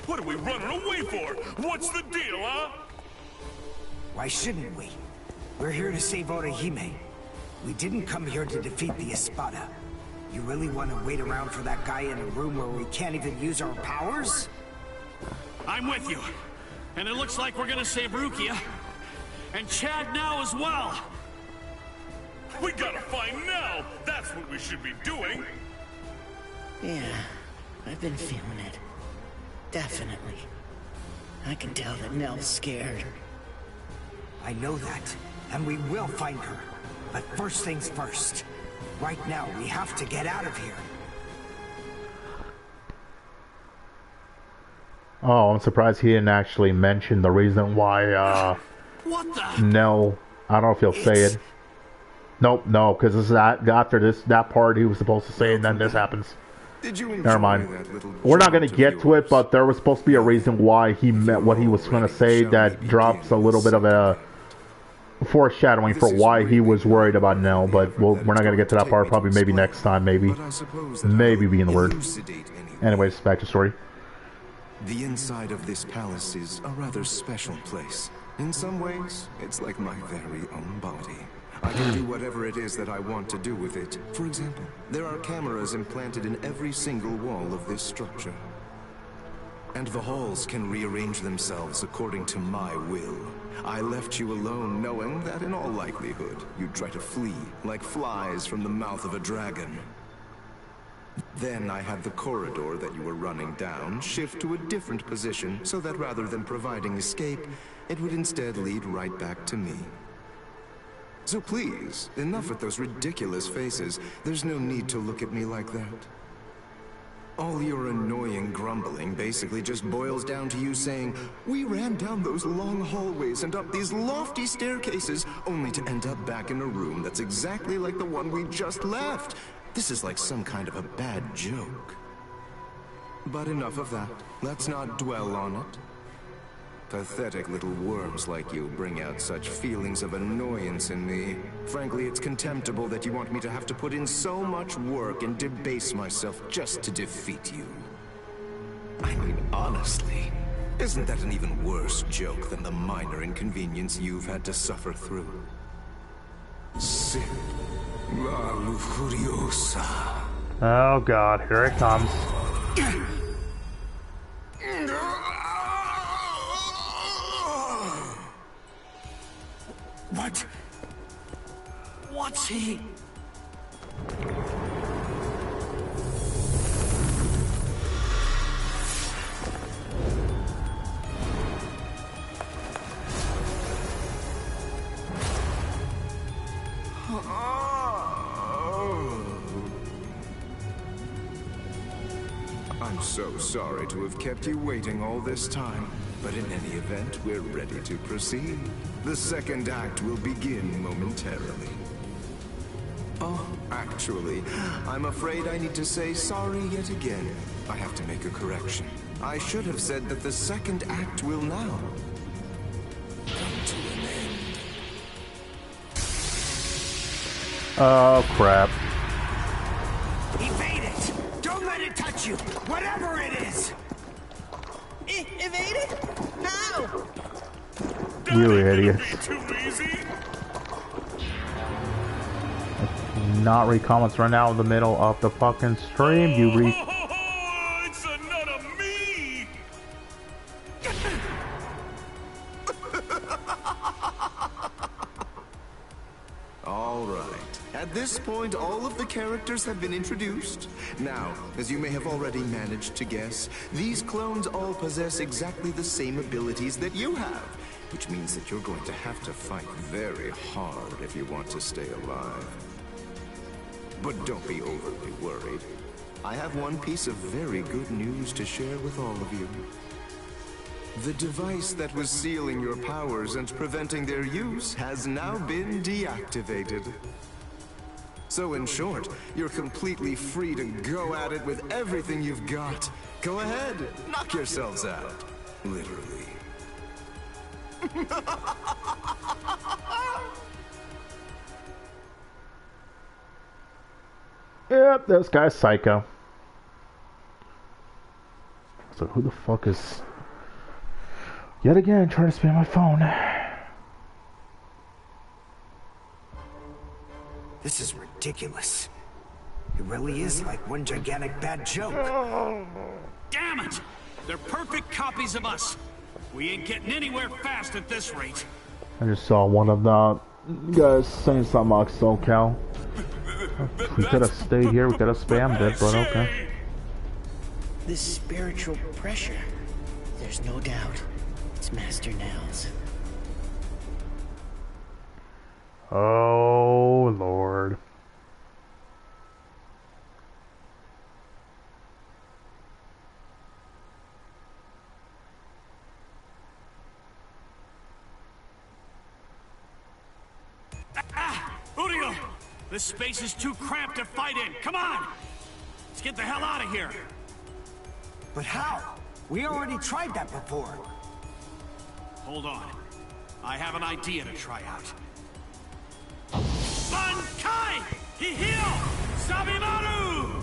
What are we running away for? What's the deal, huh? Why shouldn't we? We're here to save Orihime. We didn't come here to defeat the Espada. You really want to wait around for that guy in a room where we can't even use our powers? I'm with you. And it looks like we're gonna save Rukia. And Chad now as well. We gotta find Nell. That's what we should be doing. Yeah, I've been feeling it. Definitely. I can tell that Nell's scared. I know that, and we will find her. But first things first. Right now, we have to get out of here. Oh, I'm surprised he didn't actually mention the reason why, What the? Nell, I don't know if he'll say it. Nope, no, because this is after that part he was supposed to say, and then this happens. Did you Never mind. We're not going to get to it, but there was supposed to be a reason why he meant what he was going to say that drops a little bit of a foreshadowing for why he was worried about Nell, but we're not going to get to that part, probably maybe next time, maybe. Maybe being the word. Anyways, back to story. The inside of this palace is a rather special place. In some ways, it's like my very own body. I can do whatever it is that I want to do with it. For example, there are cameras implanted in every single wall of this structure. And the halls can rearrange themselves according to my will. I left you alone knowing that in all likelihood, you'd try to flee like flies from the mouth of a dragon. Then I had the corridor that you were running down shift to a different position so that rather than providing escape, it would instead lead right back to me. So please, enough with those ridiculous faces. There's no need to look at me like that. All your annoying grumbling basically just boils down to you saying, we ran down those long hallways and up these lofty staircases, only to end up back in a room that's exactly like the one we just left. This is like some kind of a bad joke. But enough of that. Let's not dwell on it. Pathetic little worms like you bring out such feelings of annoyance in me. Frankly, it's contemptible that you want me to have to put in so much work and debase myself just to defeat you. I mean, honestly, isn't that an even worse joke than the minor inconvenience you've had to suffer through? Sin. La Lujuriosa. Oh God, here it comes. What? What's he? I'm so sorry to have kept you waiting all this time, but in any event, we're ready to proceed. The second act will begin momentarily. Oh, actually, I'm afraid I need to say sorry yet again. I have to make a correction. I should have said that the second act will now come to an end. Oh, crap. Evade it! Don't let it touch you! Whatever it is! Evade it? How? You idiots. Too easy. Not read comments right now in the middle of the fucking stream. You read. It's none of me. At this point, all of the characters have been introduced. Now, as you may have already managed to guess, these clones all possess exactly the same abilities that you have, which means that you're going to have to fight very hard if you want to stay alive. But don't be overly worried. I have one piece of very good news to share with all of you. The device that was sealing your powers and preventing their use has now been deactivated. So in short, you're completely free to go at it with everything you've got. Go ahead, knock yourselves out. Literally. Yep, this guy's psycho. So who the fuck is... Yet again, trying to spam my phone. This is ridiculous. It really is like one gigantic bad joke. Damn it! They're perfect copies of us. We ain't getting anywhere fast at this rate. I just saw one of the guys saying something about SoCal. We could have stayed here, we could have spammed it, but okay. This spiritual pressure, there's no doubt, it's Master Nels. Oh, Lord. Uriel! This space is too cramped to fight in. Come on! Let's get the hell out of here. But how? We already tried that before. Hold on. I have an idea to try out. Bankai! Hihio! Sabimaru!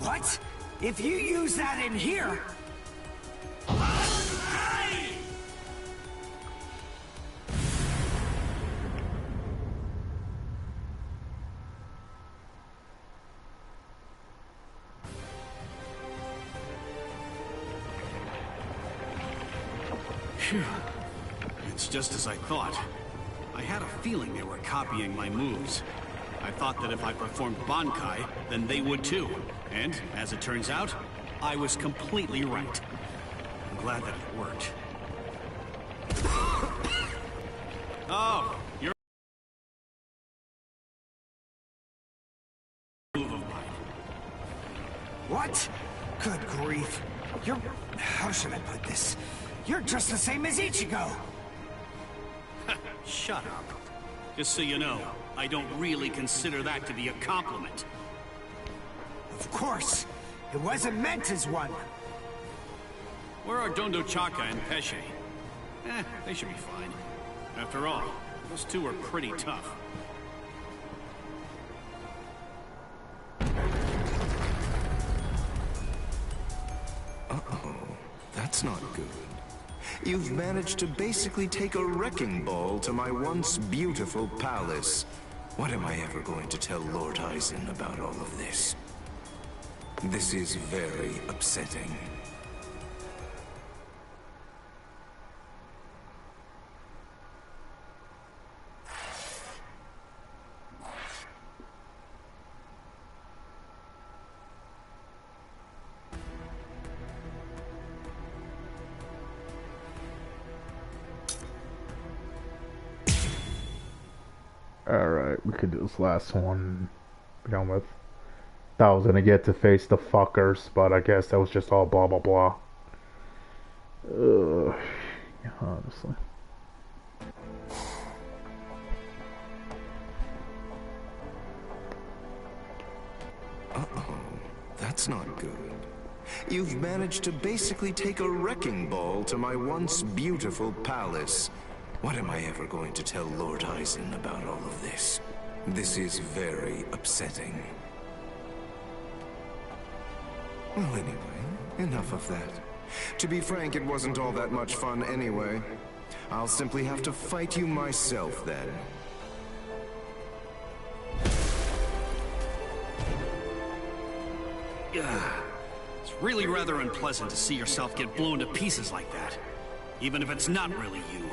What? If you use that in here... Bankai! Phew. It's just as I thought. I had a feeling they were copying my moves. I thought that if I performed Bankai, then they would too. And, as it turns out, I was completely right. I'm glad that it worked. Oh, you're a move of mine. What? Good grief. You're... How should I put this? You're just the same as Ichigo! Shut up. Just so you know, I don't really consider that to be a compliment. Of course! It wasn't meant as one! Where are Dondo Chaka and Pesce? They should be fine. After all, those two are pretty tough. Uh-oh. That's not good. You've managed to basically take a wrecking ball to my once beautiful palace. What am I ever going to tell Lord Aizen about all of this? This is very upsetting. Alright, we could do this last one. Be done with. Thought I was gonna get to face the fuckers, but I guess that was just all blah blah blah. Honestly. Uh-oh. That's not good. You've managed to basically take a wrecking ball to my once beautiful palace. What am I ever going to tell Lord Aizen about all of this? This is very upsetting. Well, anyway, enough of that. To be frank, it wasn't all that much fun anyway. I'll simply have to fight you myself then. It's really rather unpleasant to see yourself get blown to pieces like that. Even if it's not really you.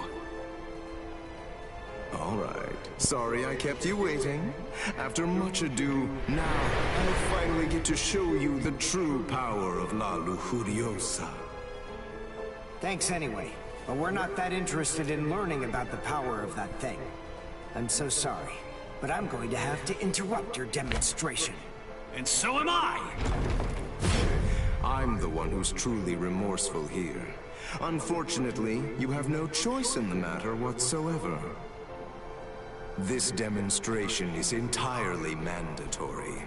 All right. Sorry I kept you waiting. After much ado, now I'll finally get to show you the true power of La Lujuriosa. Thanks anyway, but we're not that interested in learning about the power of that thing. I'm so sorry, but I'm going to have to interrupt your demonstration. And so am I! I'm the one who's truly remorseful here. Unfortunately, you have no choice in the matter whatsoever. This demonstration is entirely mandatory.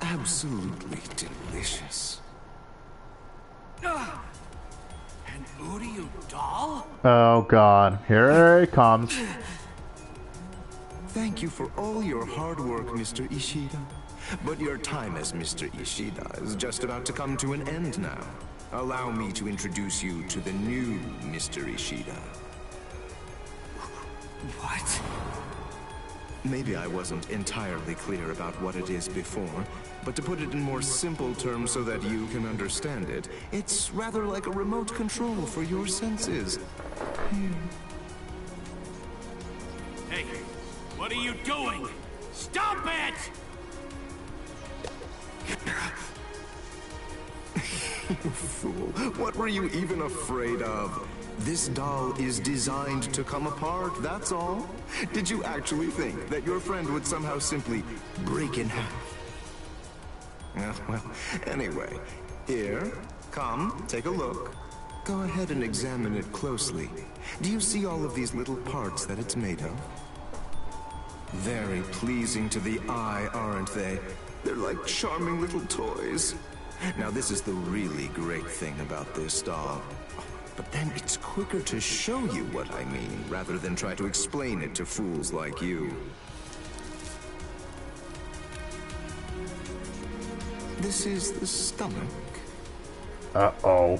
Absolutely delicious. An Uryu doll? Oh god, here it comes. Thank you for all your hard work, Mr. Ishida. But your time as Mr. Ishida is just about to come to an end now. Allow me to introduce you to the new Mr. Ishida. What? Maybe I wasn't entirely clear about what it is before, but to put it in more simple terms so that you can understand it, it's rather like a remote control for your senses. Hey, what are you doing? Stop it! You fool. What were you even afraid of? This doll is designed to come apart, that's all. Did you actually think that your friend would somehow simply break in half? Well, anyway, here, come, take a look. Go ahead and examine it closely. Do you see all of these little parts that it's made of? Very pleasing to the eye, aren't they? They're like charming little toys. Now this is the really great thing about this doll. But then it's quicker to show you what I mean, rather than try to explain it to fools like you. This is the stomach. Uh-oh.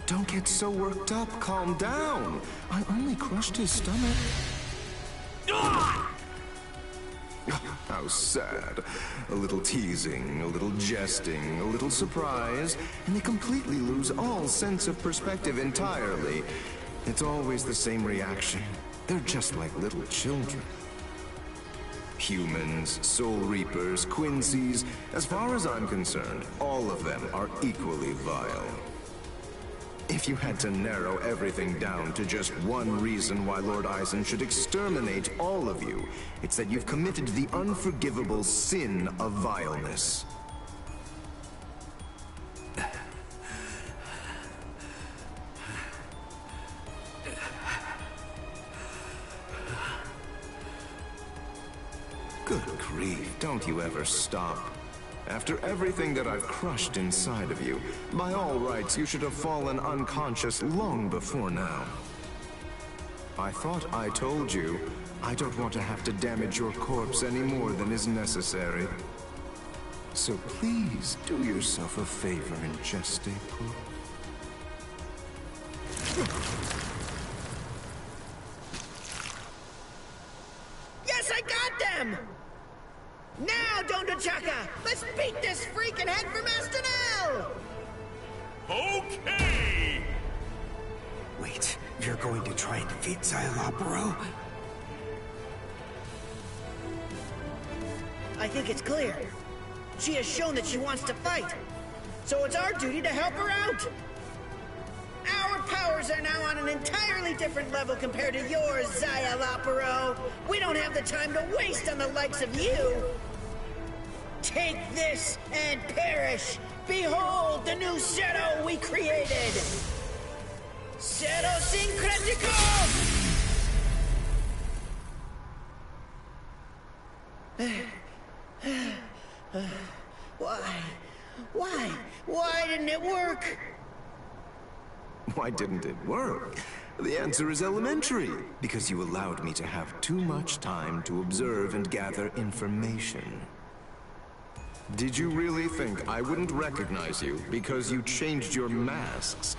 Don't get so worked up, calm down. I only crushed his stomach. How sad. A little teasing, a little jesting, a little surprise, and they completely lose all sense of perspective entirely. It's always the same reaction. They're just like little children. Humans, Soul Reapers, Quincy's, as far as I'm concerned, all of them are equally vile. If you had to narrow everything down to just one reason why Lord Eisen should exterminate all of you, it's that you've committed the unforgivable sin of vileness. Good grief, don't you ever stop. After everything that I've crushed inside of you, by all rights you should have fallen unconscious long before now. I thought I told you, I don't want to have to damage your corpse any more than is necessary. So please do yourself a favor and just stay put. Yes, I got them! Now, Dondachaka! Let's beat this freak and head for Master Nell! Okay! Wait, you're going to try and defeat Xylopero? I think it's clear. She has shown that she wants to fight. So it's our duty to help her out. Our powers are now on an entirely different level compared to yours, Zaya Laparo. We don't have the time to waste on the likes of you. Take this and perish. Behold the new Zero we created. Zero Syncretico! Why didn't it work? Why didn't it work? The answer is elementary. Because you allowed me to have too much time to observe and gather information. Did you really think I wouldn't recognize you because you changed your masks?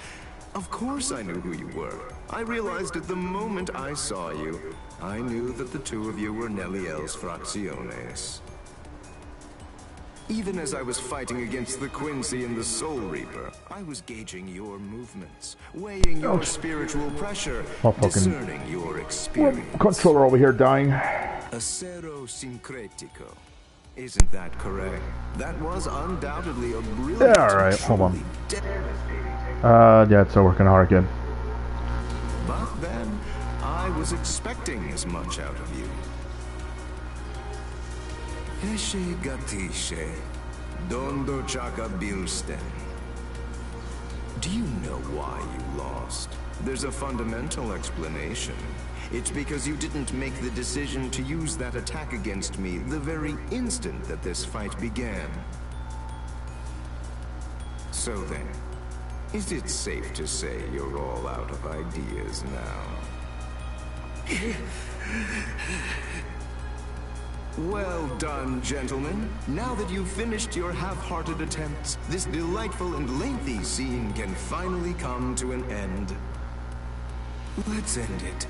Of course I knew who you were. I realized it the moment I saw you. I knew that the two of you were Neliel's Fracciones. Even as I was fighting against the Quincy and the Soul Reaper, I was gauging your movements, weighing your spiritual pressure, discerning your experience. Controller over here dying. Acero Syncretico. Isn't that correct? That was undoubtedly a brilliant... Yeah, alright, hold on. Yeah, it's still working hard again. But then, I was expecting as much out of you. Eshe Gatishe, Dondo Chaka Bilsten. Do you know why you lost? There's a fundamental explanation. It's because you didn't make the decision to use that attack against me the very instant that this fight began. So then, is it safe to say you're all out of ideas now? Well done, gentlemen. Now that you've finished your half-hearted attempts, this delightful and lengthy scene can finally come to an end. Let's end it.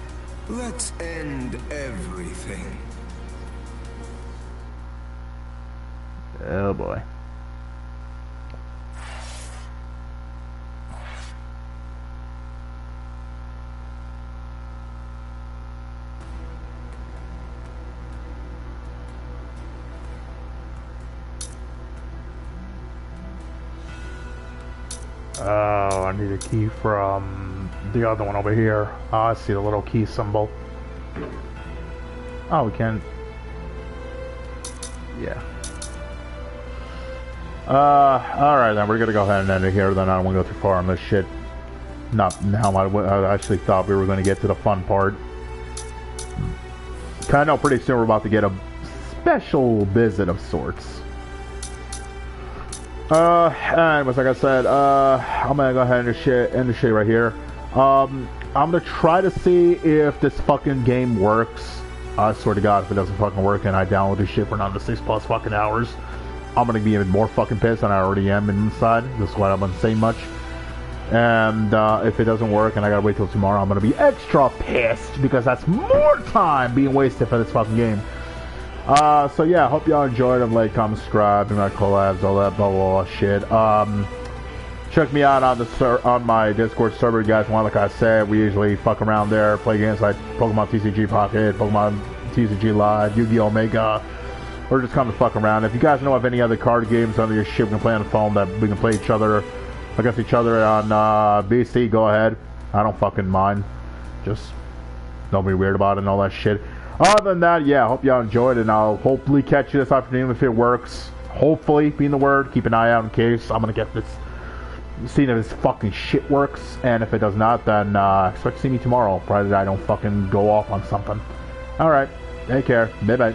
Let's end everything. Oh boy. Oh, I need a key from the other one over here. Oh, I see the little key symbol. Oh, we can. Yeah. Alright then, we're gonna go ahead and end it here. Then I don't want to go too far on this shit. Not now. I actually thought we were going to get to the fun part. Kinda know pretty soon we're about to get a special visit of sorts. Anyways, like I said, I'm gonna go ahead and end the shit right here. I'm gonna try to see if this fucking game works. I swear to God, if it doesn't fucking work and I download this shit for another 6+ fucking hours, I'm gonna be even more fucking pissed than I already am inside. This is why I'm not saying much. And if it doesn't work and I gotta wait till tomorrow, I'm gonna be extra pissed because that's more time being wasted for this fucking game. So yeah, hope y'all enjoyed them. Like, comment, subscribe, do my collabs, all that blah blah blah shit. Check me out on my Discord server, you guys want. Like I said, we usually fuck around there, play games like Pokemon TCG Pocket, Pokemon TCG Live, Yu-Gi-Oh! Omega, or just come to fuck around. If you guys know of any other card games under your shit we can play on the phone that we can play against each other on BC, go ahead. I don't fucking mind. Just don't be weird about it and all that shit. Other than that, yeah, hope y'all enjoyed it, and I'll hopefully catch you this afternoon if it works. Hopefully, being the word, keep an eye out in case. I'm gonna get this, see if this fucking shit works, and if it does not, then expect to see me tomorrow, provided I don't fucking go off on something. Alright, take care, bye bye.